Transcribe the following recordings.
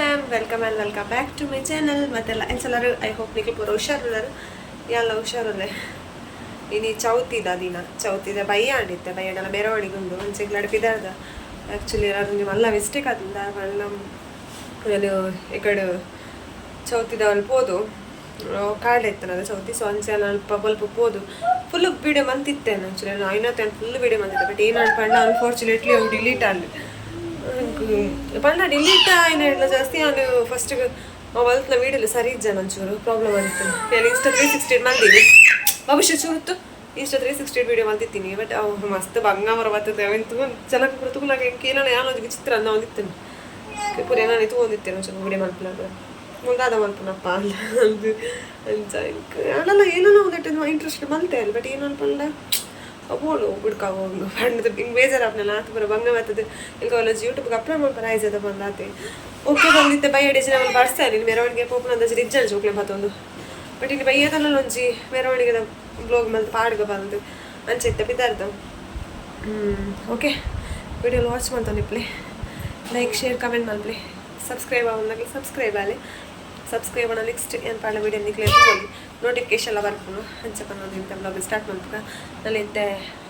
fam, welcome and welcome back to my channel. Matella ಎಲ್ಲರೂ I hope ನೀವು ಪೂರ ಹುಷಾರಿದ್ದಾರೆ. ಎಲ್ಲ ಹುಷಾರಲ್ಲೇ. ಇನಿ ಚೌತಿದ ದಿನ ಚೌತಿದ ಬಯ್ಯ ಆಡಿತ್ತೆ ಬಯ್ಯಡೆಲ್ಲ ಮೆರವಣಿಗೆ ಒಂಚೆಗೆ ನಡಪಿದಾರ್ದ ಆ್ಯಕ್ಚುಲಿ ಅದು ಮಲ್ಲ ಮಿಸ್ಟೇಕ್ ಆದಿಂದ ನಮ್ಮ నేను ఇక్కడ ಚೌತಿದ ಅಲ್ಲಿ ಹೋದು ಕಾಡ್ ಇತ್ತನದು ಚೌತಿ ಸೊ ಅಂಚೆ ಅಲ್ಪ ಸ್ವಲ್ಪ ಹೋದು ಫುಲ್ ವಿಡಿಯೋ ಮಂತಿತ್ತೇನೆ ಆ್ಯಕ್ಚುಲಿ ನಾನು ಐನತ್ತೆ ಫುಲ್ ವಿಡಿಯೋ ಮಂತಿದ್ದೆ ಬಟ್ ಏನು ಅನ್ಪಂಡ ಅನ್ಫಾರ್ಚುನೇಟ್ಲಿ ಅವು ಡಿಲೀಟ್ ಆಗಲಿ ಪಂಡ ಡಿಲೀಟ್ ಆಯ್ನ ಜಾಸ್ತಿ ನಾನು ಫಸ್ಟಿಗೆ ಅವಲ್ತನ ವೀಡಿಯೋಲಿ ಸರಿ ಇದ್ದ ಒಂಚೂರು ಪ್ರಾಬ್ಲಮ್ ಆಗಿತ್ತು ನಾನು ಇನ್ಸ್ಟಾ 360 ಮಂದಿನಿ ಭವಿಷ್ಯ ಚೂರುತ್ತು ಇನ್ಸ್ಟಾ 360 ವೀಡಿಯೋ ಮಂತಿತ್ತೀನಿ ಬಟ್ ಅವು ಮಸ್ತ್ ಬಂಗಾಮರ ಬರ್ತದೆ ಅವಂತು ಚೆನ್ನಾಗಿ ಕುರ್ತುಗುಲಾಗ ಏನೋ ಯಾನೊಂದು ವಿಚಿತ್ರ ಅನ್ನೋ ಒಂದಿತ್ತೇನೆ ಪೂರ ನಾನು ತೊಗೊಂಡಿತ್ತೇನೆ ಒಂಚೂರು ವೀಡಿಯೋ ಮಾಡ್ಕೊಳ್ಳೋದು ಮುಂದಾದ ಮಲ್ಪನಪ್ಪ ಅಂದು ಅಂಚ ಅಲ್ಲ ಏನೋ ಒಂದಿಟ್ಟು ಇಂಟ್ರೆಸ್ಟ್ ಮಲ್ತೆ ಅಲ್ಲ ಬಟ್ ಏನು ಅನ್ಪಂಡ ಹೋಳು ಬಿಡ್ಕಾಗ ಹೋಗ್ಲು ಬಣ್ಣದ ಹಿಂಗೆ ಬೇಜಾರಾಪ್ನಲ್ಲ ಆತ ಬರೋ ಬಂಗ ಬರ್ತದೆ ಈಗ ಅವಲ್ಲ ಯೂಟ್ಯೂಬ್ಗೆ ಅಪ್ಲೋಡ್ ಮಾಡ್ತಾರೆ ಆಯ್ತದ ಬಂದಾತೆ ಓಕೆ ಬಂದಿತ್ತೆ ಬೈಯಡಿ ಜನ ಬರ್ಸ್ತಾ ನೀನು ಮೆರವಣಿಗೆ ಪೋಪನ ಅಂದಾಜು ರಿಜ್ಜಲ್ ಚೋಕ್ಲೆ ಮತ್ತೊಂದು ಬಟ್ ಇನ್ನು ಬೈಯದಲ್ಲ ಒಂಜಿ ಮೆರವಣಿಗೆದ ಬ್ಲಾಗ್ ಮೇಲೆ ಪಾಡ್ಗೆ ಬಂದು ಅಂಚಿತ್ತೆ ಬಿದ್ದಾರ್ದು ಓಕೆ ವಿಡಿಯೋ ವಾಚ್ ಮಾಡ್ತಾನಿಪ್ಲೆ ಲೈಕ್ ಶೇರ್ ಕಮೆಂಟ್ ಮಾಡ್ಲಿ ಸಬ್ಸ್ಕ್ರೈಬ್ ಆಗೋದಾಗಲಿ ಸಬ್ಸ್ಕ್ರೈಬ್ ಆಗಲಿ ಸಬ್ಸ್ಕ್ರೈಬ್ ಮಾಡೋ ನೆಕ್ಸ್ಟ್ ಏನು ಪಾಡ ವೀಡಿಯೋ ನಿಕ್ಲೆ ಹೋಗಿ ನೋಟಿಫಿಕೇಶನ್ ಎಲ್ಲ ಬರ್ಕೊಂಡು ಹಂಚಕೊಂಡು ಇಂಥ ಬ್ಲಾಗ್ ಸ್ಟಾರ್ಟ್ ಮಾಡ್ಬೇಕ ನಲ್ಲಿ ಇಂತೆ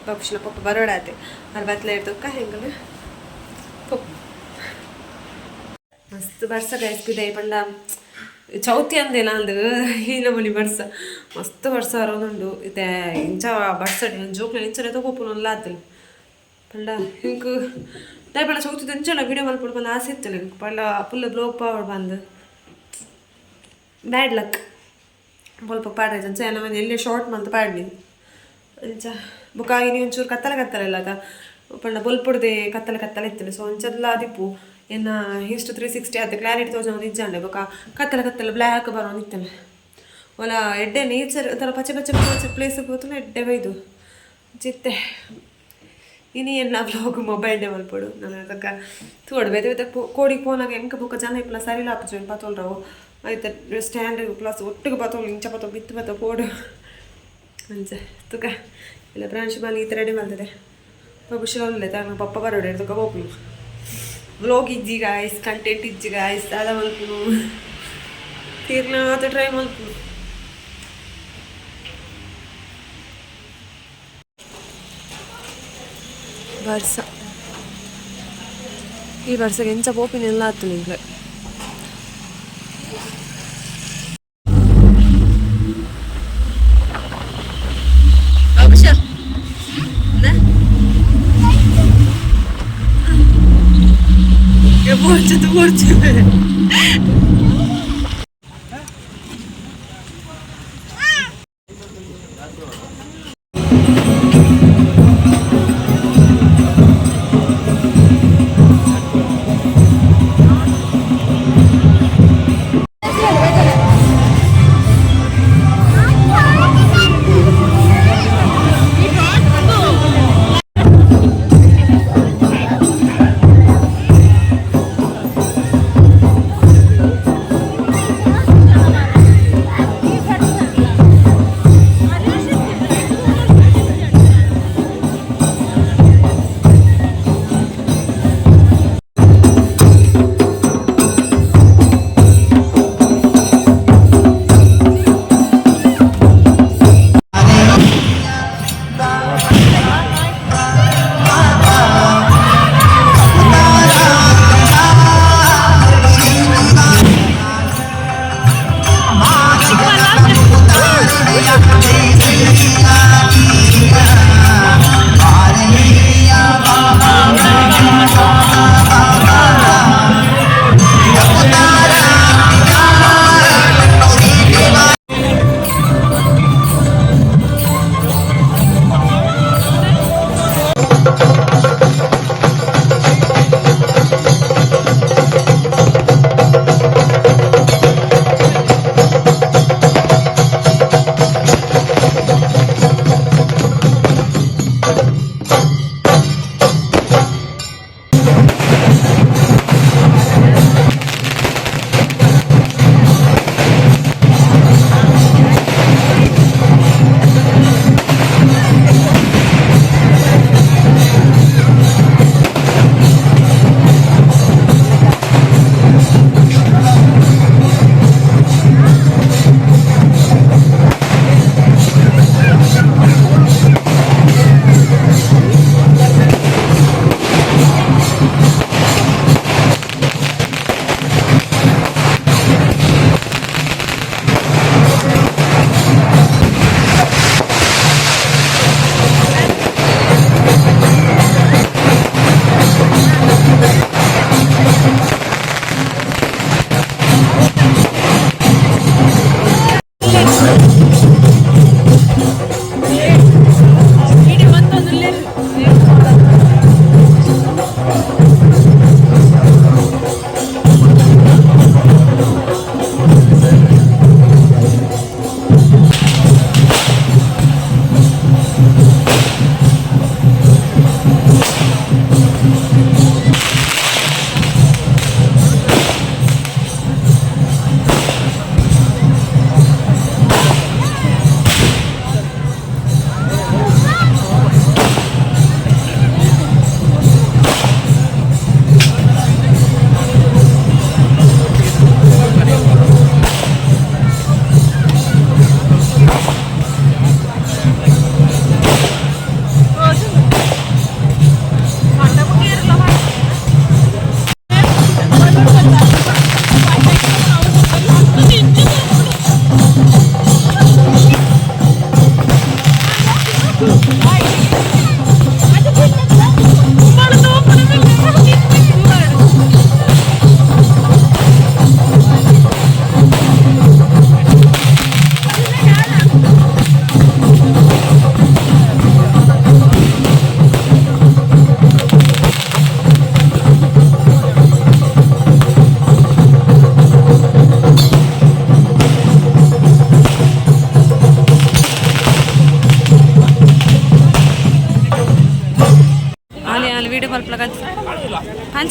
ಪಕ್ಷಿನ ಪಪ್ಪ ಬರೋಡಾತೆ ಅಲ್ಲಿ ಬತ್ತಲೆ ಇರ್ತಕ್ಕ ಹೆಂಗಲ್ಲ ಪಪ್ಪ ಮಸ್ತ್ ಬರ್ಸ ಗೈಸ್ಬಿದೆ ಪಂಡ ಚೌತಿ ಅಂದೇನ ಅಂದು ಹೀನ ಬಲಿ ಬರ್ಸ ಮಸ್ತ್ ಬರ್ಸ ಅರೋನುಂಡು ಇದೆ ಇಂಚ ಬರ್ಸಡಿ ಜೋಕ್ಲೆ ಇಂಚನೆ ತಗೋಪುನಲ್ಲ ಆತಲ್ಲ ಪಂಡ ಹಿಂಗೆ ನಾ ಪಂಡ ಚೌತಿ ಇಂಚಲ್ಲ ವೀಡಿಯೋ ಮಾಡ್ಕೊಂಡು ಬಂದು ಆಸೆ ಇತ್ತಲ್ಲ ಹಿಂಗೆ ಪಂಡ ಫುಲ್ ಬ್ಲಾಗ್ ಪವರ್ ಬಂದು ಬ್ಯಾಡ್ ಲಕ್ ಸ್ವಲ್ಪ ಪಾಡ್ರಿ ಅಂಚ ಎಲ್ಲ ಮಂದಿ ಎಲ್ಲೇ ಶಾರ್ಟ್ ಮಂತ್ ಪಾಡ್ನಿ ಅಂಚ ಬುಕ್ಕಾಗಿ ನೀವು ಒಂಚೂರು ಕತ್ತಲೆ ಅದ ಪಂಡ ಬೊಲ್ಪುಡ್ದೆ ಕತ್ತಲೆ ಇತ್ತಲ್ಲ ಸೊ ಒಂಚೆಲ್ಲ ದಿಪ್ಪು ಏನು ಇಷ್ಟು 360 ಅದು ಕ್ಲಾರಿಟಿ ತೋಜ ಒಂದು ಇಜ್ಜಂಡೆ ಬೊಕ್ಕ ಕತ್ತಲೆ ಬ್ಲ್ಯಾಕ್ ಬರೋ ಇತ್ತಲ್ಲ ಒಲ ಎಡ್ಡೆ ನೇಚರ್ ಒಂಥರ ಪಚ್ಚೆ ಪ್ಲೇಸಿಗೆ ಹೋತು ಎಡ್ಡೆ ಬೈದು ಚಿತ್ತೆ ಇನಿ ಏನು ಬ್ಲಾಗ್ ಮೊಬೈಲ್ಡೆ ಮಲ್ಪಡು ನಾನು ಅದಕ್ಕೆ ತೋಡ್ಬೇದು ಕೋಡಿಗೆ ಫೋನಾಗ ಹೆಂಗೆ ಬುಕ್ಕ ಜನ ಇಪ್ಪಲ ಸರಿಲ್ಲ ಹಾಪು ಪತ್ತೋಲ್ರವು ಆಯ್ತು ಸ್ಟ್ಯಾಂಡ್ ಪ್ಲಸ್ ಒಟ್ಟಿಗೆ ಬತ್ತೋಳು ಇಂಚ ಬತ್ತೋ ಬಿತ್ತು ಬತ್ತೋ ಕೋಡು ಅಂಚೆ ತುಕ ಇಲ್ಲ ಪ್ರಾಂಶುಮಾಲಿ ಈ ಥರ ರೆಡಿ ಮಾಡ್ತದೆ ಖುಷಿಯಲ್ಲೇ ತಗ ಪಪ್ಪ ಬರೋಡೆ ತುಕ ಹೋಗ್ಲು ವ್ಲಾಗ್ ಇಜ್ಜಿ ಗಾಯ್ಸ್ ಕಂಟೆಂಟ್ ಇಜ್ಜಿ ಗಾಯ್ಸ್ ಅದ ಮಲ್ಪು ತೀರ್ನಾತ ಟ್ರೈ ಮಲ್ಪು ವರ್ಷ ಈ ವರ್ಷಕ್ಕೆ ಎಂಚ ಪೋಪಿನೆಲ್ಲ ಆಯ್ತು ನಿಂಗೆ Borçlu borçlu.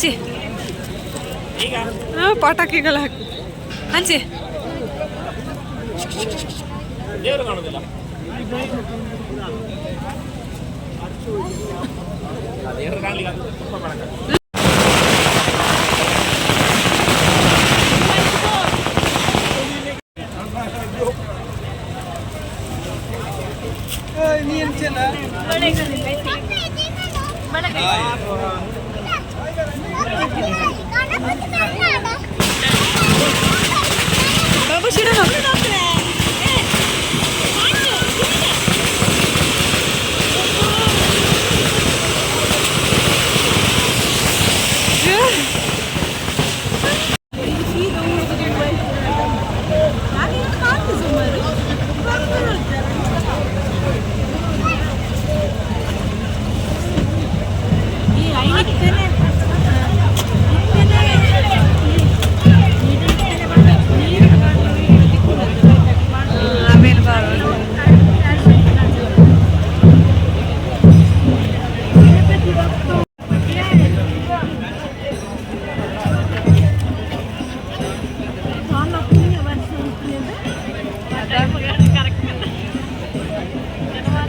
ಹಂಚಿ ಪಟಾಕಿಗಳ ಹಾಕಿ ಹಂಚಿ ಬಾಬು ಶಿಡ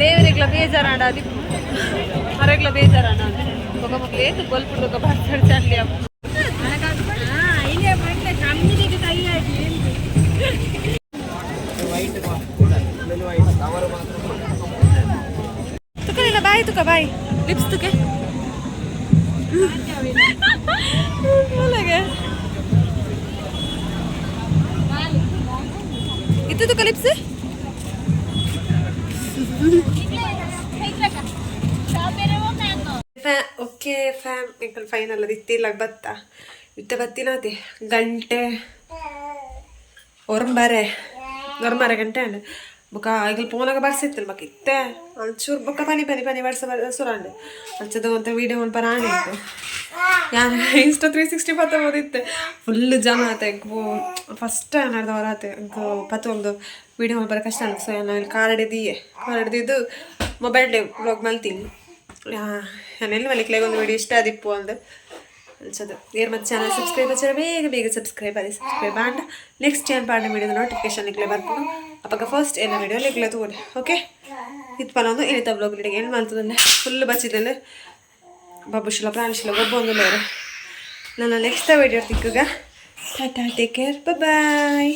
ದೇವರಿಗ್ಲ ಬೇಜಾರಾಂಡ ಅದು ಮರಗ್ಲ ಬೇಜಾರಾಂಡ ఒక ప్లేట్ గొల్పుడు ఒక బస్సర్ చల్లి ತುಕ ಬಾಯ್ ತುಕ ಬಾಯ್ ಲಿಪ್ಸ್ ತುಕೆ ಇತ್ತು ತುಕ ಲಿಪ್ಸ್ ಓಕೆ ಫ್ಯಾಮ್ ಎಂಕಲ್ ಫೈನಲ್ ಅದು ಇತ್ತಿಲ್ಲ ಬತ್ತ ಇತ್ತ ಬತ್ತಿನತೆ ಗಂಟೆ ಒರಂಬಾರೆ ಗಂಟೆ ಅಂಡ್ ಬೊಕ ಈಗ ಪೋನಾಗ ಬರ್ಸಿತ್ತು ಬೊಕ ಇತ್ತೆ ಒಂಚೂರು ಬೊಕ ಪನಿ ಪನಿ ಪನಿ ಬರ್ಸ ಸುರಂಡ್ ಅಂಚದ ಅಂತ ವೀಡಿಯೋ ಒಂದು ಪರಾಣಿ ಇತ್ತು ಯಾರು ಇನ್ಸ್ಟಾ 360 ಓದಿತ್ತೆ ಫುಲ್ ಜನ ಆತೆ ಫಸ್ಟ್ ಟೈಮ್ ನಡೆದವರ ಆತೆ ಪತ್ತು ಒಂದು ವೀಡಿಯೋ ಬರ ಕಷ್ಟ ಅನ್ಸು ಸೊ ನಾನು ಇಲ್ಲಿ ಕಾರ್ ಹಿಡಿದಿದ್ದು ಮೊಬೈಲ್ ಡೇ ವ್ಲಾಗ್ ಮಲ್ತೀನಿ ನಾನೆಲ್ಲಿ ಮಲಿಕ್ಲಾಗ ಒಂದು ವೀಡಿಯೋ ಇಷ್ಟ ಆದಿಪ್ಪು ಅಂದು ಅನ್ಸೋದು ಏರ್ ಮತ್ತೆ ಚಾನಲ್ ಸಬ್ಸ್ಕ್ರೈಬ್ ಹಚ್ಚಾರ ಬೇಗ ಸಬ್ಸ್ಕ್ರೈಬ್ ಆಂಡ್ ನೆಕ್ಸ್ಟ್ ಏನು ಪಾಡಿನ ವೀಡಿಯೋದ ನೋಟಿಫಿಕೇಶನ್ ಇಕ್ಲೆ ಬರ್ಕೊಂಡು ಅಪ್ಪಾಗ ಫಸ್ಟ್ ಏನ ವೀಡಿಯೋ ಇಕ್ಲೆ ತಗೊಂಡೆ ಓಕೆ ಇದು ಪನೊಂದು ಏನಿತ್ತ ಬ್ಲಾಗ್ ವೀಡಿಯೋಗೆ ಏನು ಮಾಡ್ತದಂದ್ರೆ ಫುಲ್ ಬಚ್ಚಿದ್ದಲ್ಲಿ ಬಾಬುಶಿಲ ಪ್ರಾಣಿಶಿಲ ಒಬ್ಬೊಂದು ನಾನು ನೆಕ್ಸ್ಟ್ ವೀಡಿಯೋ ತಿಕ್ಕಗ ಟಾಟಾ ಟೇಕ್ ಕೇರ್ ಬಾಯ್